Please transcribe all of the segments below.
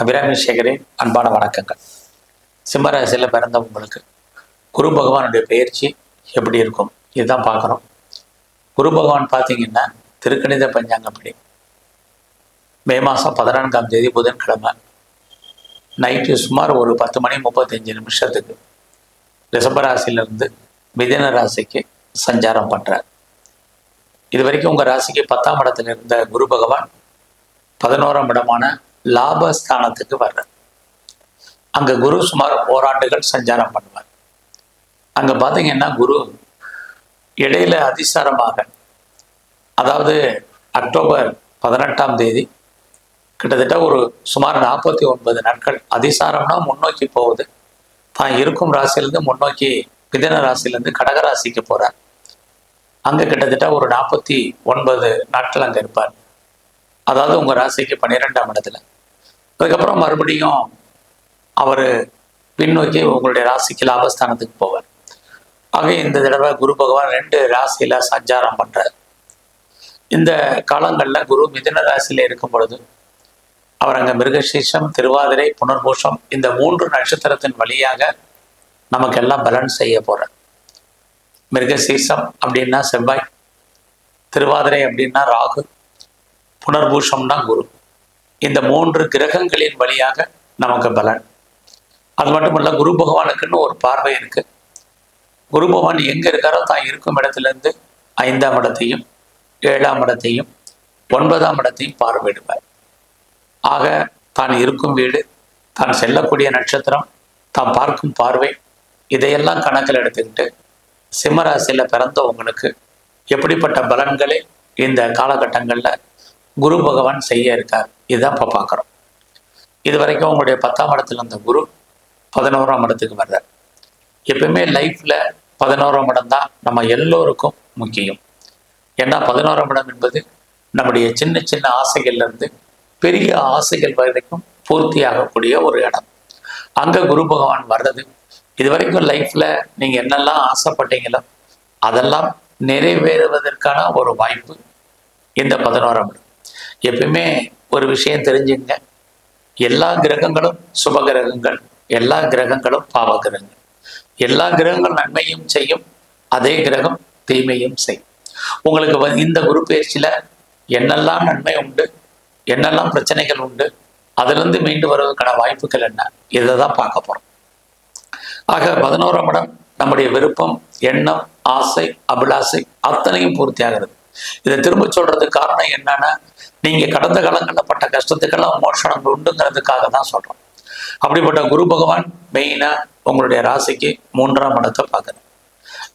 அபிராமி சேகரின் அன்பான வணக்கங்கள். சிம்மராசியில் பிறந்த உங்களுக்கு குரு பகவானுடைய பயிற்சி எப்படி இருக்கும் இதுதான் பார்க்குறோம். குரு பகவான் பார்த்தீங்கன்னா திருக்கணித பஞ்சாங்கப்படி மே மாதம் 14ஆம் தேதி புதன்கிழமை நைட்டு சுமார் ஒரு 10:35 ரிஷபராசியிலிருந்து மிதுன ராசிக்கு சஞ்சாரம் பண்ணுறார். இது வரைக்கும் உங்கள் ராசிக்கு 10ஆம் இடத்துல இருந்த குரு பகவான் 11ஆம் இடமான லாபஸ்தானத்துக்கு வர்றார். அங்கே குரு சுமார் ஓராண்டுகள் சஞ்சாரம் பண்ணுவார். அங்கே பார்த்தீங்கன்னா குரு இடையில அதிசாரமாக, அதாவது அக்டோபர் 18ஆம் தேதி கிட்டத்தட்ட ஒரு சுமார் 49 நாட்கள் அதிசாரம்னா முன்னோக்கி போகுது. தான் இருக்கும் ராசியிலேருந்து முன்னோக்கி மிதுன ராசியிலேருந்து கடக ராசிக்கு போகிறார். அங்கே கிட்டத்தட்ட ஒரு 49 நாட்கள் அங்கே இருப்பார். அதாவது உங்கள் ராசிக்கு 12ஆம் இடத்துல. அதுக்கப்புறம் மறுபடியும் அவர் பின்னோக்கி உங்களுடைய ராசிக்கு லாபஸ்தானத்துக்கு போவார். ஆக இந்த தடவை குரு பகவான் 2 ராசியில சஞ்சாரம் பண்றார். இந்த காலங்களில் குரு மிதுன ராசியில இருக்கும் பொழுது அவர் அங்கே மிருகசீஷம், திருவாதிரை, புனர்பூஷம் இந்த 3 நட்சத்திரத்தின் வழியாக நமக்கெல்லாம் பலன் செய்ய போறார். மிருகசீஷம் அப்படின்னா செவ்வாய், திருவாதிரை அப்படின்னா ராகு, புனர்பூஷம்னா குரு. இந்த 3 கிரகங்களின் வழியாக நமக்கு பலன். அது மட்டும் இல்ல, குரு பகவானுக்குன்னு ஒரு பார்வை இருக்கு. குரு பகவான் எங்க இருக்காரோ தான் இருக்கும் இடத்திலிருந்து 5ஆம் இடத்தையும் 7ஆம் இடத்தையும் 9ஆம் இடத்தையும் பார்வையிடுவார். ஆக தான் இருக்கும் வீடு, தான் செல்லக்கூடிய நட்சத்திரம், தான் பார்க்கும் பார்வை, இதையெல்லாம் கணக்கில் எடுத்துக்கிட்டு சிம்மராசியில் பிறந்த உங்களுக்கு எப்படிப்பட்ட பலன்களை இந்த காலகட்டங்களில் குரு பகவான் செய்ய இருக்கார், இதுதான் இப்போ பார்க்குறோம். இது வரைக்கும் உங்களுடைய 10ஆம் இடத்துல இருந்த குரு 11ஆம் இடத்துக்கு வர்றார். எப்பவுமே லைஃப்பில் 11ஆம் இடம் தான் நம்ம எல்லோருக்கும் முக்கியம். ஏன்னா 11ஆம் இடம் என்பது நம்முடைய சின்ன சின்ன ஆசைகள்லேருந்து பெரிய ஆசைகள் வரைக்கும் பூர்த்தி ஆகக்கூடிய ஒரு இடம். அங்கே குரு பகவான் வர்றது இது வரைக்கும் லைஃப்பில் நீங்கள் என்னெல்லாம் ஆசைப்பட்டீங்களோ அதெல்லாம் நிறைவேறுவதற்கான ஒரு வாய்ப்பு இந்த 11ஆம் இடம். எப்பவுமே ஒரு விஷயம் தெரிஞ்சுங்க, எல்லா கிரகங்களும் சுப கிரகங்கள், எல்லா கிரகங்களும் பாவ கிரகங்கள். எல்லா கிரகங்களும் நன்மையும் செய்யும், அதே கிரகம் தீமையும் செய்யும். உங்களுக்கு இந்த குரு பயிற்சியில என்னெல்லாம் நன்மை உண்டு, என்னெல்லாம் பிரச்சனைகள் உண்டு, அதிலிருந்து மீண்டு வருவதற்கான வாய்ப்புகள் என்ன, இதை தான் பார்க்க போறோம். ஆக 11ஆம் இடம் நம்முடைய விருப்பம், எண்ணம், ஆசை, அபிலாசை அத்தனையும் பூர்த்தி ஆகிறது. இதை திரும்ப சொல்றதுக்கு காரணம் என்னன்னா, நீங்க கடந்த காலங்களில் பட்ட கஷ்டத்துக்கெல்லாம் மோட்சம் உண்டுங்கிறதுக்காக தான் சொல்றோம். அப்படிப்பட்ட குரு பகவான் மெயினா உங்களுடைய ராசிக்கு 3ஆம் இடத்தை பார்க்கணும்.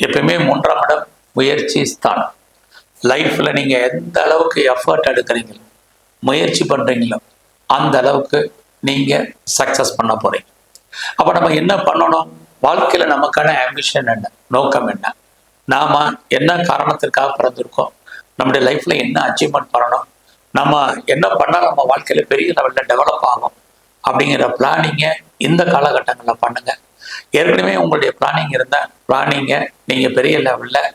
எப்பயுமே 3ஆம் இடம் முயற்சி ஸ்தானம். லைஃப்ல நீங்க எந்த அளவுக்கு எஃபர்ட் எடுக்கிறீங்களோ, முயற்சி பண்றீங்களோ, அந்த அளவுக்கு நீங்க சக்சஸ் பண்ண போறீங்க. அப்ப நம்ம என்ன பண்ணணும், வாழ்க்கையில நமக்கான ஆம்பிஷன் என்ன, நோக்கம் என்ன, நாம என்ன காரணத்திற்காக பிறந்திருக்கோம், நம்முடைய லைஃப்ல என்ன அச்சீவ்மெண்ட் பண்ணணும், நம்ம என்ன பண்ணால் நம்ம வாழ்க்கையில பெரிய லெவலில் டெவலப் ஆகும் அப்படிங்கிற பிளானிங்கை இந்த காலகட்டங்களில் பண்ணுங்க. ஏற்கனவே உங்களுடைய பிளானிங் இருந்தால் பிளானிங்கை நீங்கள் பெரிய லெவலில்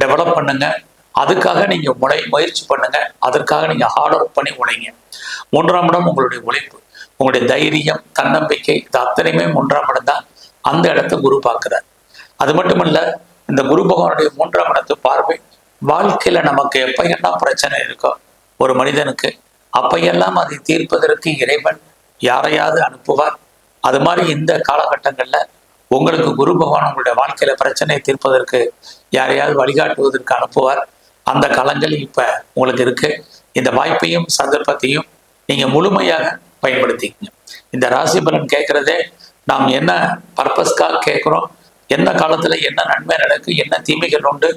டெவலப் பண்ணுங்க. அதுக்காக நீங்கள் முயற்சி பண்ணுங்க. அதற்காக நீங்கள் ஹார்ட் ஒர்க் பண்ணி உழைங்க. 3ஆம் இடம் உங்களுடைய உழைப்பு, உங்களுடைய தைரியம், தன்னம்பிக்கை, இது அத்தனையுமே 3ஆம் இடம் தான். அந்த இடத்த குரு பார்க்குறார். அது மட்டும் இல்லை, இந்த குரு பகவானுடைய 3ஆம் இடத்து பார்வை வாழ்க்கையில நமக்கு எப்பையெல்லாம் பிரச்சனை இருக்கோ ஒரு மனிதனுக்கு, அப்பையெல்லாம் அதை தீர்ப்பதற்கு இறைவன் யாரையாவது அனுப்புவார். அது மாதிரி இந்த காலகட்டங்களில் உங்களுக்கு குரு பகவான் உங்களுடைய வாழ்க்கையில பிரச்சனையை தீர்ப்பதற்கு யாரையாவது வழிகாட்டுவதற்கு அனுப்புவார். அந்த காலங்கள் இப்ப உங்களுக்கு இருக்கு. இந்த வாய்ப்பையும் சந்தர்ப்பத்தையும் நீங்க முழுமையாக பயன்படுத்திக்கங்க. இந்த ராசி பலன் கேட்கறதே நாம் என்ன பர்பஸ்க்காக கேட்குறோம், என்ன காலத்துல என்ன நன்மை நடக்கு, என்ன தீமைகள் உண்டு,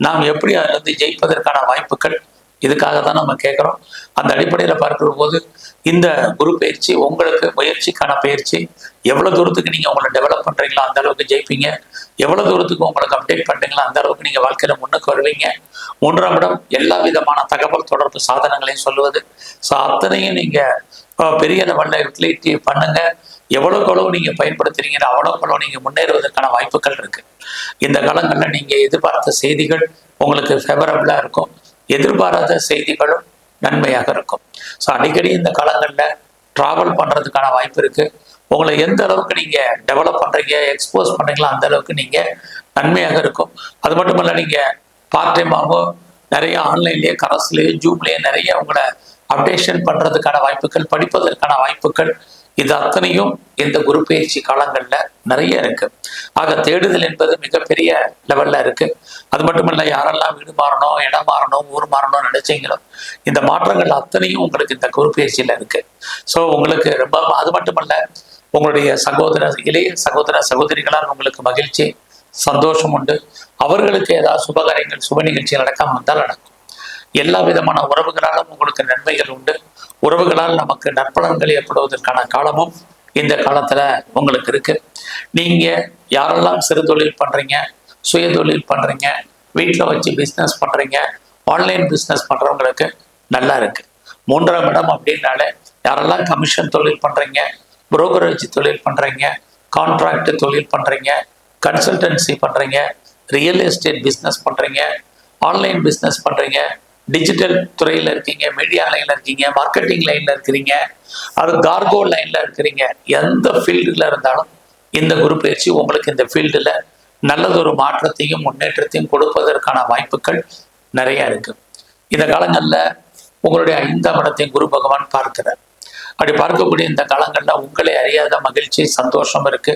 நாம் எப்படி அதிலிருந்து ஜெயிப்பதற்கான வாய்ப்புகள், இதுக்காக தான் நம்ம கேட்குறோம். அந்த அடிப்படையில் பார்க்கிற போது இந்த குரு பயிற்சி உங்களுக்கு முயற்சிக்கான பயிற்சி. எவ்வளோ தூரத்துக்கு நீங்கள் உங்களை டெவலப் பண்ணுறீங்களோ அந்த அளவுக்கு ஜெயிப்பீங்க. எவ்வளோ தூரத்துக்கு உங்களுக்கு அப்டேட் பண்ணுறீங்களோ அந்த அளவுக்கு நீங்கள் வாழ்க்கையில் முன்னுக்கு வருவீங்க. 3ஆம் இடம் எல்லா விதமான தகவல் தொடர்பு சாதனங்களையும் சொல்லுவது. ஸோ அத்தனையும் நீங்கள் பெரிய லெவலில் யூட்டிலிட்டி பண்ணுங்க. எவ்வளோக்கு எவ்வளோ நீங்கள் பயன்படுத்துறீங்க அவ்வளோக்கு எவ்வளோ நீங்கள் முன்னேறுவதற்கான வாய்ப்புகள் இருக்கு. இந்த காலங்களில் நீங்கள் எதிர்பார்த்த செய்திகள் உங்களுக்கு ஃபேவரபிளாக இருக்கும். எதிர்பாராத செய்திகளும் நன்மையாக இருக்கும். ஸோ அடிக்கடி இந்த காலங்களில் டிராவல் பண்ணுறதுக்கான வாய்ப்பு இருக்குது. உங்களை எந்த அளவுக்கு நீங்கள் டெவலப் பண்ணுறீங்க, எக்ஸ்போஸ் பண்ணுறீங்களோ அந்த அளவுக்கு நீங்கள் நன்மையாக இருக்கும். அது மட்டும் இல்லை, நீங்கள் பார்ட் டைமாகவும் நிறைய ஆன்லைன்லேயே, கரஸ்லேயே, ஜூம்லேயே நிறைய உங்களை அப்டேஷன் பண்ணுறதுக்கான வாய்ப்புகள், படிப்பதற்கான வாய்ப்புகள், இது அத்தனையும் இந்த குரு பயிற்சி காலங்களில் நிறைய இருக்கு. ஆக தேடுதல் என்பது மிகப்பெரிய லெவல்ல இருக்கு. அது மட்டுமல்ல, யாரெல்லாம் வீடு மாறணும், இடம் மாறணும், ஊர் மாறணும்னு நினைச்சீங்களோ இந்த மாற்றங்கள் அத்தனையும் உங்களுக்கு இந்த குரு பயிற்சியில இருக்கு. ஸோ உங்களுக்கு ரொம்ப, அது மட்டுமல்ல, உங்களுடைய இளைய சகோதர சகோதரிகளால் உங்களுக்கு மகிழ்ச்சி, சந்தோஷம் உண்டு. அவர்களுக்கு ஏதாவது சுபகாரியங்கள், சுப நிகழ்ச்சிகள் நடக்காம வந்தால் நடக்கும். எல்லா விதமான உறவுகளாலும் உங்களுக்கு நன்மைகள் உண்டு. உறவுகளால் நமக்கு நற்பலன்கள் ஏற்படுவதற்கான காலமும் இந்த காலத்துல உங்களுக்கு இருக்கு. நீங்க யாரெல்லாம் சிறு தொழில் பண்றீங்க, சுய தொழில் பண்றீங்க, வீட்டில் வச்சு பிஸ்னஸ் பண்றீங்க, ஆன்லைன் பிஸ்னஸ் பண்றவங்களுக்கு நல்லா இருக்கு. 3ஆம் இடம் அப்படின்னாலே யாரெல்லாம் கமிஷன் தொழில் பண்றீங்க, புரோக்கரேஜ் தொழில் பண்றீங்க, கான்ட்ராக்ட் தொழில் பண்றீங்க, கன்சல்டன்சி பண்றீங்க, ரியல் எஸ்டேட் பிஸ்னஸ் பண்றீங்க, ஆன்லைன் பிஸ்னஸ் பண்றீங்க, டிஜிட்டல் துறையில் இருக்கீங்க, மீடியா லைன்ல இருக்கீங்க, மார்க்கெட்டிங் லைன்ல இருக்கிறீங்க, அது கார்கோ லைன்ல இருக்கிறீங்க, எந்த ஃபீல்டுல இருந்தாலும் இந்த குரு பயிற்சி உங்களுக்கு இந்த ஃபீல்டுல நல்லதொரு மாற்றத்தையும் முன்னேற்றத்தையும் கொடுப்பதற்கான வாய்ப்புகள் நிறைய இருக்கு. இந்த காலங்களில் உங்களுடைய 5ஆம் இடத்தையும் குரு பகவான் பார்க்கிறார். அப்படி பார்க்கக்கூடிய இந்த காலங்களில் உங்களை அறியாத மகிழ்ச்சி, சந்தோஷம் இருக்கு,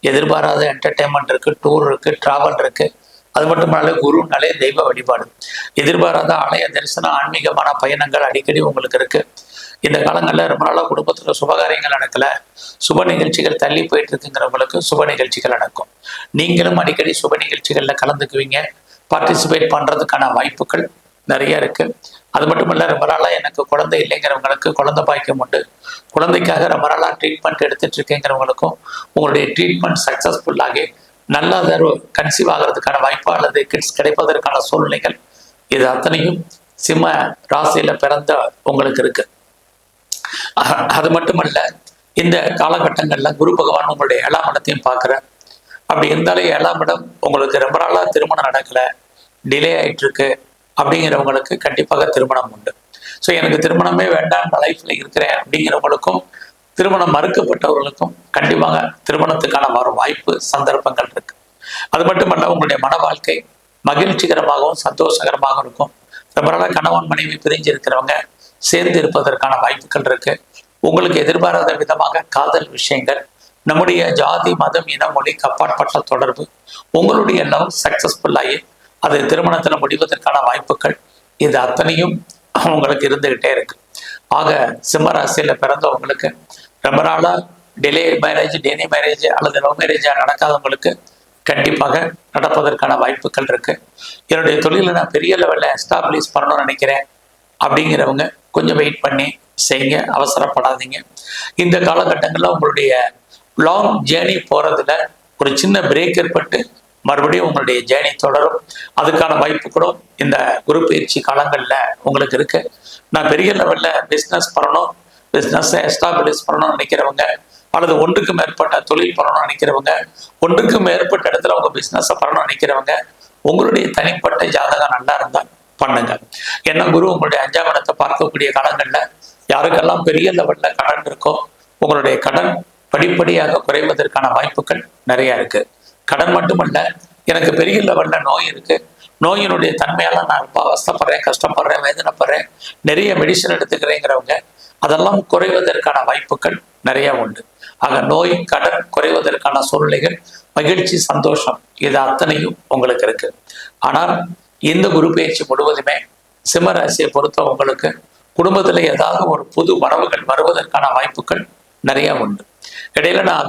எதிர்பாராத என்டர்டைன்மெண்ட் இருக்கு, டூர் இருக்கு, டிராவல் இருக்கு. அது மட்டுமல்ல, குருனாலே தெய்வ வழிபாடு, எதிர்பாராத ஆலய தரிசனம், ஆன்மீகமான பயணங்கள் அடிக்கடி உங்களுக்கு இருக்கு. இந்த காலங்களில் ரொம்ப நாளாக குடும்பத்தில் சுபகாரியங்கள் நடக்கல, சுப நிகழ்ச்சிகள் தள்ளி போயிட்டு இருக்குங்கிறவங்களுக்கு சுப நிகழ்ச்சிகள் நடக்கும். நீங்களும் அடிக்கடி சுப நிகழ்ச்சிகளில் கலந்துக்குவீங்க, பார்ட்டிசிபேட் பண்ணுறதுக்கான வாய்ப்புகள் நிறைய இருக்கு. அது மட்டும் இல்லை, ரொம்ப நாளாக எனக்கு குழந்தை இல்லைங்கிறவங்களுக்கு குழந்தை பாய்க்கம் உண்டு. குழந்தைக்காக ரொம்ப நாளாக ட்ரீட்மெண்ட் எடுத்துட்டு இருக்கேங்கிறவங்களுக்கும் உங்களுடைய ட்ரீட்மெண்ட் சக்ஸஸ்ஃபுல்லாகி நல்ல கன்சீவ் ஆகிறதுக்கான வாய்ப்பு அல்லது கிட்ஸ் கிடைப்பதற்கான சூழ்நிலைகள், இது அத்தனையும் சிம்ம ராசியில பிறந்த உங்களுக்கு இருக்கு. அது மட்டுமல்ல, இந்த காலகட்டங்களில் குரு பகவான் உங்களுடைய 7ஆம் இடத்தையும் பார்க்குறார். அப்படி இருந்தாலே 7ஆம் இடம் உங்களுக்கு ரொம்ப நாளாக திருமணம் நடக்கலை, டிலே ஆயிட்டு இருக்கு அப்படிங்கிறவங்களுக்கு கண்டிப்பாக திருமணம் உண்டு. ஸோ எனக்கு திருமணமே வேண்டாம், லைஃப்ல இருக்கிறேன் அப்படிங்கிறவங்களுக்கும், திருமணம் மறுக்கப்பட்டவர்களுக்கும் கண்டிப்பாக திருமணத்துக்கான வரும் வாய்ப்பு, சந்தர்ப்பங்கள் இருக்கு. அது மட்டுமல்ல, உங்களுடைய மன வாழ்க்கை மகிழ்ச்சிகரமாகவும் சந்தோஷகரமாக இருக்கும். ரொம்ப நாளாக கணவன் மனைவி பிரிஞ்சு இருக்கிறவங்க சேர்ந்து இருப்பதற்கான வாய்ப்புகள் இருக்கு. உங்களுக்கு எதிர்பாராத விதமாக காதல் விஷயங்கள், நம்முடைய ஜாதி, மதம், இனம், மொழிக்கு அப்பாற்பட்ட தொடர்பு, உங்களுடைய லவ் சக்சஸ்ஃபுல்லாகி அது திருமணத்தில் முடிவதற்கான வாய்ப்புகள், இது அத்தனையும் உங்களுக்கு இருந்துகிட்டே இருக்கு. ஆக சிம்ம ராசியில பிறந்தவங்களுக்கு ரொம்ப நாளா டிலே மேரேஜ் அல்லது லவ் மேரேஜா நடக்காதவங்களுக்கு கண்டிப்பாக நடப்பதற்கான வாய்ப்புகள் இருக்கு. என்னுடைய தொழிலை நான் பெரிய லெவலில் எஸ்டாப்ளிஷ் பண்ணணும்னு நினைக்கிறேன் அப்படிங்கிறவங்க கொஞ்சம் வெயிட் பண்ணி செய்யுங்க, அவசரப்படாதீங்க. இந்த காலகட்டங்களில் உங்களுடைய லாங் ஜேர்னி போறதுல ஒரு சின்ன பிரேக் ஏற்பட்டு மறுபடியும் உங்களுடைய ஜேர்னி தொடரும். அதுக்கான வாய்ப்பு கூட இந்த குரு பயிற்சி காலங்களில் உங்களுக்கு இருக்கு. நான் பெரிய லெவலில் பிஸ்னஸ் பண்ணணும், பிஸ்னஸை எஸ்டாப்ளிஷ் பண்ணணும்னு நினைக்கிறவங்க, அல்லது ஒன்றுக்கு மேற்பட்ட தொழில் பண்ணணும்னு நினைக்கிறவங்க, ஒன்றுக்கு மேற்பட்ட இடத்துல உங்க பிஸ்னஸை பண்ணணும்னு நினைக்கிறவங்க, உங்களுடைய தனிப்பட்ட ஜாதகம் நல்லா இருந்தால் பண்ணுங்க. ஏன்னா குரு உங்களுடைய 5ஆம் இடத்தை பார்க்கக்கூடிய காலங்களில் யாருக்கெல்லாம் பெரிய லெவலில் கடன் இருக்கோ உங்களுடைய கடன் படிப்படியாக குறைவதற்கான வாய்ப்புகள் நிறைய இருக்கு. கடன் மட்டுமல்ல, எனக்கு பெரிய லெவலில் நோய் இருக்கு, நோயினுடைய தன்மையால நான் ரொம்ப அவஸ்தப்படுறேன், கஷ்டப்படுறேன், வேதனைப்படுறேன், நிறைய மெடிசன் எடுத்துக்கிறேங்கிறவங்க அதெல்லாம் குறைவதற்கான வாய்ப்புகள் நிறைய உண்டு. ஆக நோய், கடன் குறைவதற்கான சூழ்நிலைகள், மகிழ்ச்சி, சந்தோஷம், இது அத்தனையும் உங்களுக்கு இருக்கு. ஆனால் இந்த குரு பயிற்சி முழுவதுமே சிம்ம ராசியை பொறுத்த உங்களுக்கு குடும்பத்தில் ஏதாவது ஒரு புது வரவுகள் வருவதற்கான வாய்ப்புகள் நிறைய உண்டு. இடையில நான்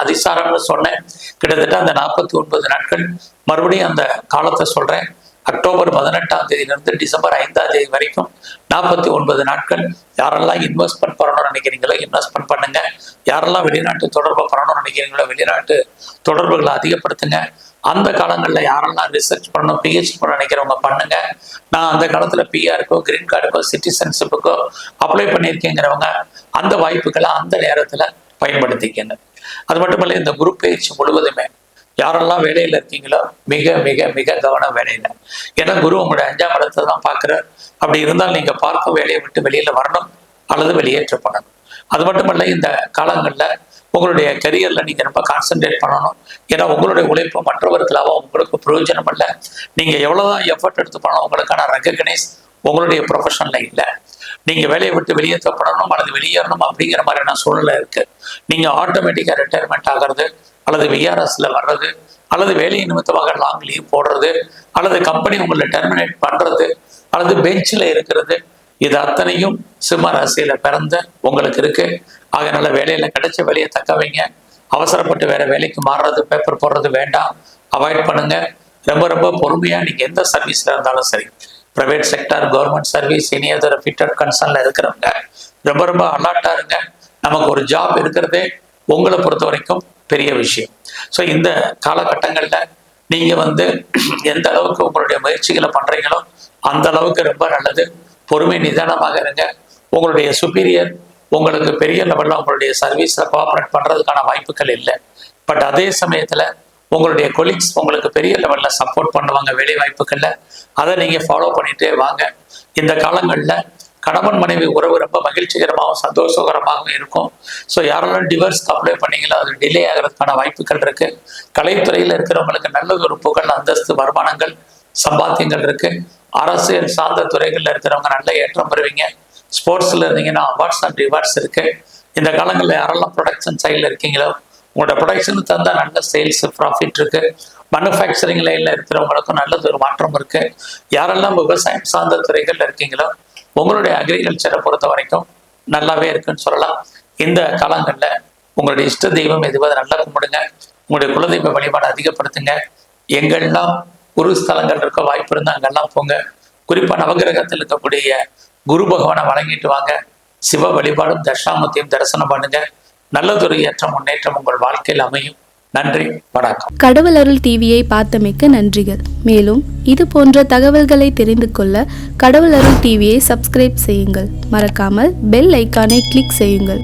அதிசாரம்னு சொன்னேன். கிட்டத்தட்ட அந்த 49 நாட்கள் மறுபடியும் அந்த காலத்தை சொல்றேன். அக்டோபர் 18ஆம் தேதியிலிருந்து டிசம்பர் 5ஆம் தேதி வரைக்கும் 49 நாட்கள். யாரெல்லாம் இன்வெஸ்ட்மெண்ட் பண்ணணும்னு நினைக்கிறீங்களோ இன்வெஸ்ட்மெண்ட் பண்ணுங்க. யாரெல்லாம் வெளிநாட்டு தொடர்பு பண்ணணும்னு நினைக்கிறீங்களோ வெளிநாட்டு தொடர்புகளை அதிகப்படுத்துங்க. அந்த காலங்களில் யாரெல்லாம் ரிசர்ச் பண்ணணும், பிஹெச்டி பண்ண நினைக்கிறவங்க பண்ணுங்க. நான் அந்த காலத்தில் பிஆருக்கோ, கிரீன் கார்டுக்கோ, சிட்டிசன்ஷிப்புக்கோ அப்ளை பண்ணியிருக்கேங்கிறவங்க அந்த வாய்ப்புகளை அந்த நேரத்தில் பயன்படுத்திக்கங்க. அது மட்டுமல்ல, இந்த குரு பயிற்சி முழுவதுமே யாரெல்லாம் வேலையில் இருக்கீங்களோ மிக மிக மிக கவனம் வேலையில். ஏன்னா குரு உங்களுடைய 5ஆம் இடத்தை தான் பார்க்குறார். அப்படி இருந்தால் நீங்கள் பார்க்கும் வேலையை விட்டு வெளியில் வரணும். அல்லது வெளியேற்றப்படணும். அது மட்டுமல்ல, இந்த காலங்களில் உங்களுடைய கரியரில் நீங்கள் ரொம்ப கான்சென்ட்ரேட் பண்ணணும். ஏன்னா உங்களுடைய உழைப்பு மற்றவருக்கு லாபம், உங்களுக்கு பிரயோஜனம் இல்லை. நீங்கள் எவ்வளோதான் எஃபர்ட் எடுத்து பண்ணணும், உங்களுக்கான ரெகக்னைஸ் உங்களுடைய ப்ரொஃபஷனில் இல்லை. நீங்கள் வேலையை விட்டு வெளியேற்றப்படணும் அல்லது வெளியேறணும் அப்படிங்கிற மாதிரியான சூழ்நிலை இருக்குது. நீங்கள் ஆட்டோமேட்டிக்காக ரிட்டையர்மெண்ட் ஆகிறது அல்லது விஆர்எஸ்ல வர்றது அல்லது வேலை நிமித்தமாக லாங் லீவ் போடுறது அல்லது கம்பெனி உங்களை டெர்மினேட் பண்ணுறது அல்லது பெஞ்சில் இருக்கிறது, இது அத்தனையும் சிம்ம ராசியில பிறந்த உங்களுக்கு இருக்கு. ஆகையினால வேலையில கிடைச்ச வேலையை தக்க வைங்க. அவசரப்பட்டு வேற வேலைக்கு மாறுறது, பேப்பர் போடுறது வேண்டாம், அவாய்ட் பண்ணுங்க. ரொம்ப ரொம்ப பொறுமையா நீங்க எந்த சர்வீஸ்ல இருந்தாலும் சரி, பிரைவேட் செக்டர், கவர்மெண்ட் சர்வீஸ், இனி அதர் ஃபிட்டட் கன்சர்ன்ல இருக்கிறவங்க ரொம்ப ரொம்ப அலர்ட்டா இருங்க. நமக்கு ஒரு ஜாப் இருக்கிறதே உங்களை பொறுத்த வரைக்கும் பெரிய விஷயம். ஸோ இந்த காலகட்டங்களில் நீங்க எந்த அளவுக்கு உங்களுடைய முயற்சிகளை பண்றீங்களோ அந்த அளவுக்கு ரொம்ப நல்லது. பொறுமை நிதானமாக இருங்க. உங்களுடைய சுப்பீரியர் உங்களுக்கு பெரிய லெவலில் உங்களுடைய சர்வீஸில் கோஆப்ரேட் பண்ணுறதுக்கான வாய்ப்புகள் இல்லை. பட் அதே சமயத்தில் உங்களுடைய கொலீக்ஸ் உங்களுக்கு பெரிய லெவலில் சப்போர்ட் பண்ணுவாங்க வேலை வாய்ப்புகளில். அதை நீங்கள் ஃபாலோ பண்ணிகிட்டே வாங்க. இந்த காலங்களில் கணவன் மனைவி உறவு ரொம்ப மகிழ்ச்சிகரமாகவும் சந்தோஷகரமாகவும் இருக்கும். ஸோ யாரெல்லாம் டிவோர்ஸ்க்கு அப்ளை பண்ணீங்களோ அது டிலே ஆகிறதுக்கான வாய்ப்புகள் இருக்குது. கலைத்துறையில் இருக்கிறவங்களுக்கு நல்லது ஒரு புகழ், அந்தஸ்து, வருமானங்கள், சம்பாத்தியங்கள் இருக்குது. அரசியல் சார்ந்த துறைகளில் இருக்கிறவங்க நல்ல ஏற்றம் பெறுவீங்க. ஸ்போர்ட்ஸில் இருந்தீங்கன்னா அவார்ட்ஸ் அண்ட் ரிவார்ட்ஸ் இருக்குது. இந்த காலங்களில் யாரெல்லாம் ப்ரொடக்ஷன் சைடில் இருக்கீங்களோ உங்களோட ப்ரொடக்ஷனுக்கு தந்தால் நல்ல சேல்ஸ் ப்ராஃபிட் இருக்குது. மேனுஃபேக்சரிங் லைனில் இருக்கிறவங்களுக்கும் நல்லது ஒரு மாற்றம் இருக்குது. யாரெல்லாம் விவசாயம் சார்ந்த துறைகளில் இருக்கீங்களோ உங்களுடைய அக்ரிகல்ச்சரை பொறுத்த வரைக்கும் நல்லாவே இருக்குன்னு சொல்லலாம். இந்த காலங்களில் உங்களுடைய இஷ்ட தெய்வம் எதுவாக நல்லா கும்பிடுங்க. உங்களுடைய குலதெய்வ வழிபாடு அதிகப்படுத்துங்க. எங்கெல்லாம் குரு ஸ்தலங்கள் இருக்க வாய்ப்பு இருந்தால் அங்கெல்லாம் போங்க. குறிப்பாக நவகிரகத்தில் இருக்கக்கூடிய குரு பகவானை வழங்கிட்டு வாங்க. சிவ வழிபாடும் தட்சிணாமூர்த்தியும் தரிசனம் பண்ணுங்க. நல்லதொரு ஏற்றம், முன்னேற்றம் உங்கள் வாழ்க்கையில் அமையும். நன்றி, வணக்கம். கடவுள் அருள் டிவியை பார்த்தமைக்கு நன்றிகள். மேலும் இது போன்ற தகவல்களை தெரிந்து கொள்ள கடவுள் அருள் டிவியை சப்ஸ்கிரைப் செய்யுங்கள். மறக்காமல் பெல் ஐக்கானை கிளிக் செய்யுங்கள்.